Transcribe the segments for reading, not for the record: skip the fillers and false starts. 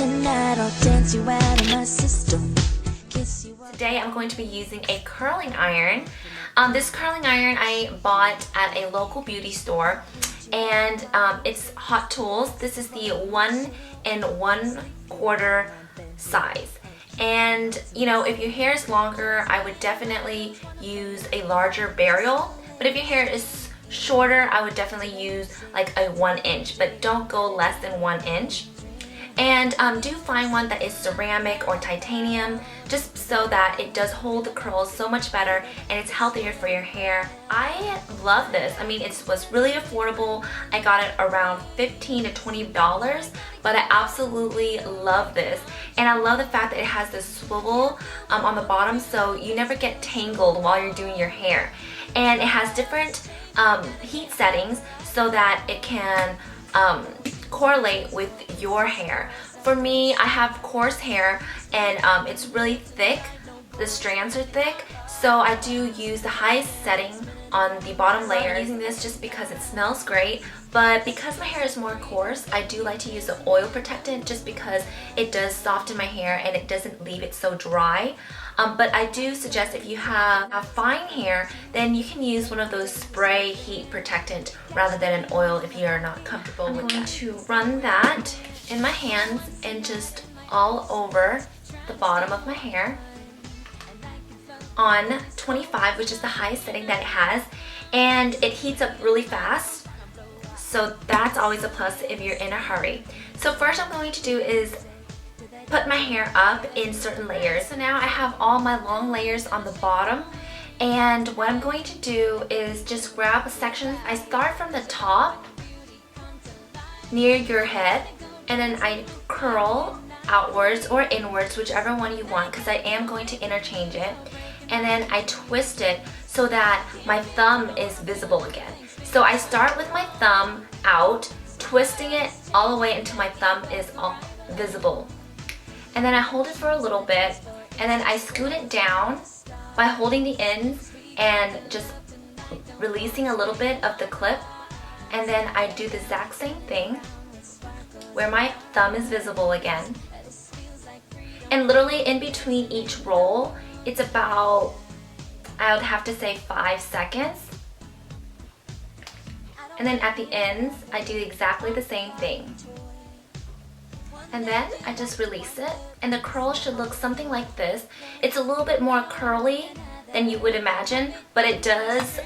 Tonight I'll dance you out of my system. Today I'm going to be using a curling iron. This curling iron I bought at a local beauty store, and it's Hot Tools. This is the 1 1/4 size. And you know, if your hair is longer, I would definitely use a larger burial. But if your hair is shorter, I would definitely use like a 1 inch, but don't go less than 1 inch. And do find one that is ceramic or titanium, just so that it does hold the curls so much better and it's healthier for your hair. I love this. I mean, it was really affordable. I got it around $15 to $20, but I absolutely love this. And I love the fact that it has this swivel on the bottom, so you never get tangled while you're doing your hair. And it has different heat settings so that it can correlate with your hair. For me, I have coarse hair and it's really thick. The strands are thick, so I do use the highest setting on the bottom layer. I'm using this just because it smells great, but because my hair is more coarse, I do like to use the oil protectant just because it does soften my hair and it doesn't leave it so dry. But I do suggest if you have fine hair, then you can use one of those spray heat protectant rather than an oil if you're not comfortable with that. I'm going to run that in my hands and just all over the bottom of my hair on 25, which is the highest setting that it has, and it heats up really fast, so that's always a plus if you're in a hurry. So first I'm going to do is put my hair up in certain layers. So now I have all my long layers on the bottom, and what I'm going to do is just grab a section. I start from the top near your head, and then I curl outwards or inwards, whichever one you want, because I am going to interchange it. And then I twist it so that my thumb is visible again. So I start with my thumb out, twisting it all the way until my thumb is all visible. And then I hold it for a little bit, and then I scoot it down by holding the ends and just releasing a little bit of the clip. And then I do the exact same thing where my thumb is visible again. And literally in between each roll, it's about, I would have to say, 5 seconds. And then at the ends, I do exactly the same thing. And then I just release it, and the curl should look something like this. It's a little bit more curly than you would imagine, but it does,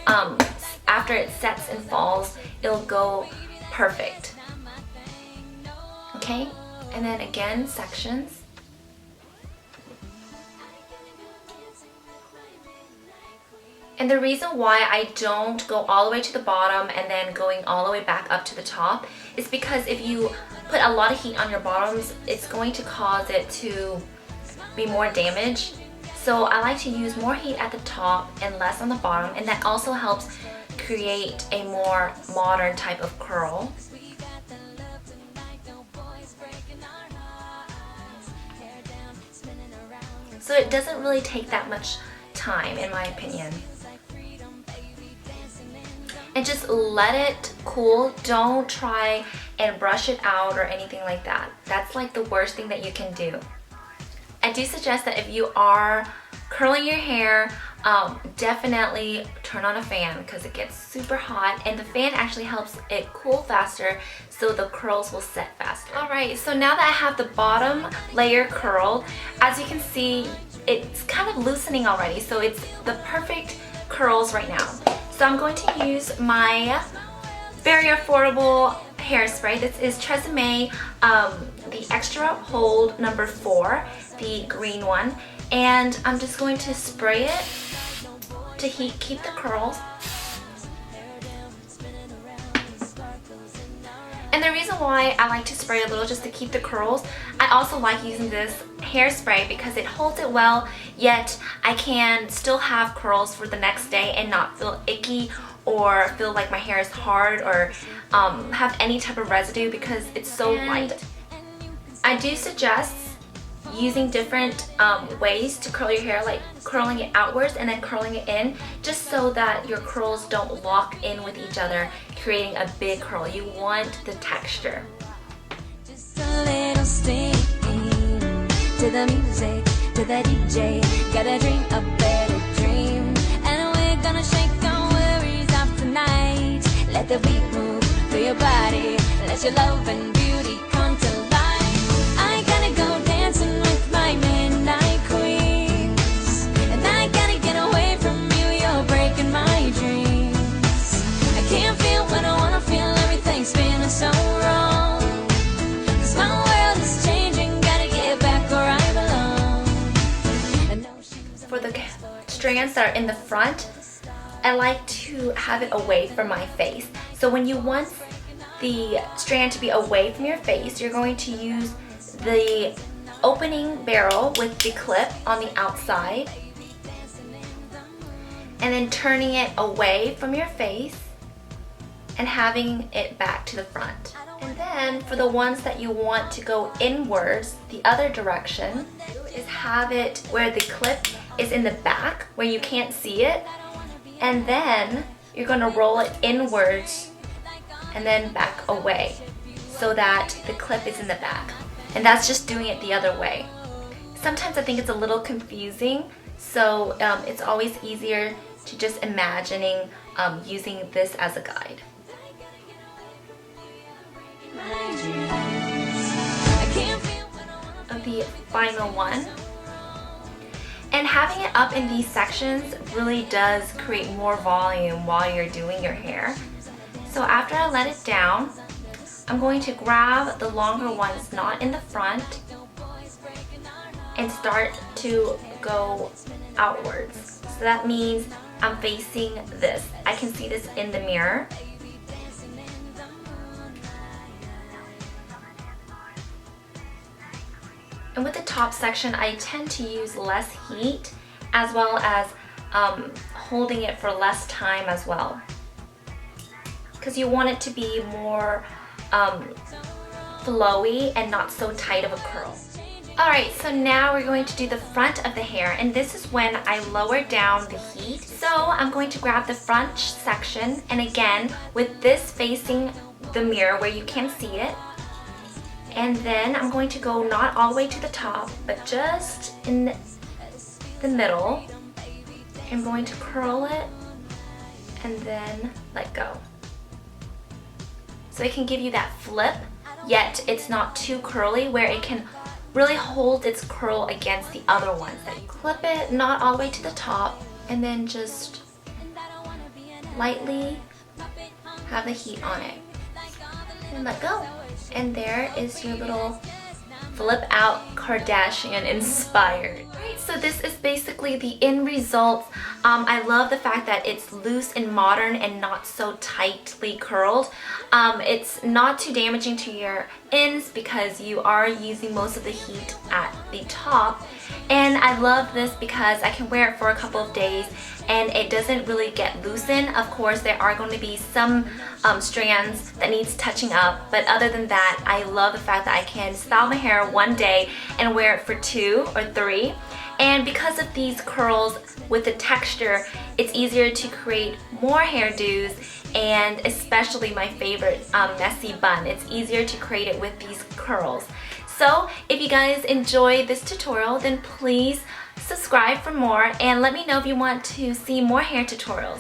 after it sets and falls, it'll go perfect. Okay, and then again, sections. And the reason why I don't go all the way to the bottom and then going all the way back up to the top is because if you put a lot of heat on your bottoms, it's going to cause it to be more damaged. So I like to use more heat at the top and less on the bottom, and that also helps create a more modern type of curl. So it doesn't really take that much time, in my opinion. And just let it cool. Don't try and brush it out or anything like that. That's like the worst thing that you can do. I do suggest that if you are curling your hair, definitely turn on a fan because it gets super hot, and the fan actually helps it cool faster so the curls will set faster. Alright, so now that I have the bottom layer curled, as you can see, it's kind of loosening already, so it's the perfect curls right now. So I'm going to use my very affordable hairspray. This is Tresemme, the Extra Hold number 4, the green one. And I'm just going to spray it to keep the curls. And the reason why I like to spray a little just to keep the curls, I also like using this hairspray because it holds it well, yet I can still have curls for the next day and not feel icky or feel like my hair is hard or have any type of residue because it's so light. I do suggest using different ways to curl your hair, like curling it outwards and then curling it in, just so that your curls don't lock in with each other, creating a big curl. You want the texture. Just a little sting. to the music, to the DJ. Gotta dream a better dream, and we're gonna shake our worries off tonight. Let the beat move through your body, let your love and beauty come to life. I gotta go dancing with my midnight queens, and I gotta get away from you, you're breaking my dreams. I can't feel what I wanna feel, everything's feeling so wrong. 'Cause my world is changing, gotta get back where I belong. For the strands that are in the front, I like to have it away from my face. So when you want the strand to be away from your face, you're going to use the opening barrel with the clip on the outside and then turning it away from your face and having it back to the front. And then for the ones that you want to go inwards, the other direction, is have it where the clip is in the back where you can't see it, and then you're going to roll it inwards and then back away so that the clip is in the back. And that's just doing it the other way. Sometimes I think it's a little confusing, so it's always easier to just imagining using this as a guide. Of the final one. And having it up in these sections really does create more volume while you're doing your hair. So after I let it down, I'm going to grab the longer ones not in the front and start to go outwards. So that means I'm facing this. I can see this in the mirror. And with the top section, I tend to use less heat as well as holding it for less time as well, because you want it to be more flowy and not so tight of a curl. Alright, so now we're going to do the front of the hair, and this is when I lower down the heat. So I'm going to grab the front section, and again, with this facing the mirror where you can see it, and then I'm going to go not all the way to the top, but just in the middle. I'm going to curl it and then let go. So it can give you that flip, yet it's not too curly where it can really hold its curl against the other ones. That you clip it not all the way to the top and then just lightly have the heat on it and let go. And there is your little flip out Kardashian inspired. Alright, so this is basically the end result. I love the fact that it's loose and modern and not so tightly curled. It's not too damaging to your ends because you are using most of the heat at the top. And I love this because I can wear it for a couple of days and it doesn't really get loosened. Of course, there are going to be some strands that needs touching up, but other than that, I love the fact that I can style my hair one day and wear it for 2 or 3. And because of these curls with the texture, it's easier to create more hairdos, and especially my favorite messy bun. It's easier to create it with these curls. So if you guys enjoyed this tutorial, then please subscribe for more and let me know if you want to see more hair tutorials.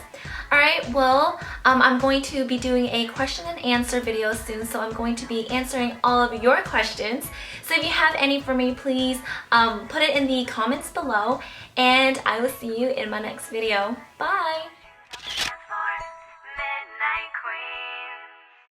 Alright, well, I'm going to be doing a question and answer video soon, so I'm going to be answering all of your questions. So if you have any for me, please put it in the comments below, and I will see you in my next video. Bye!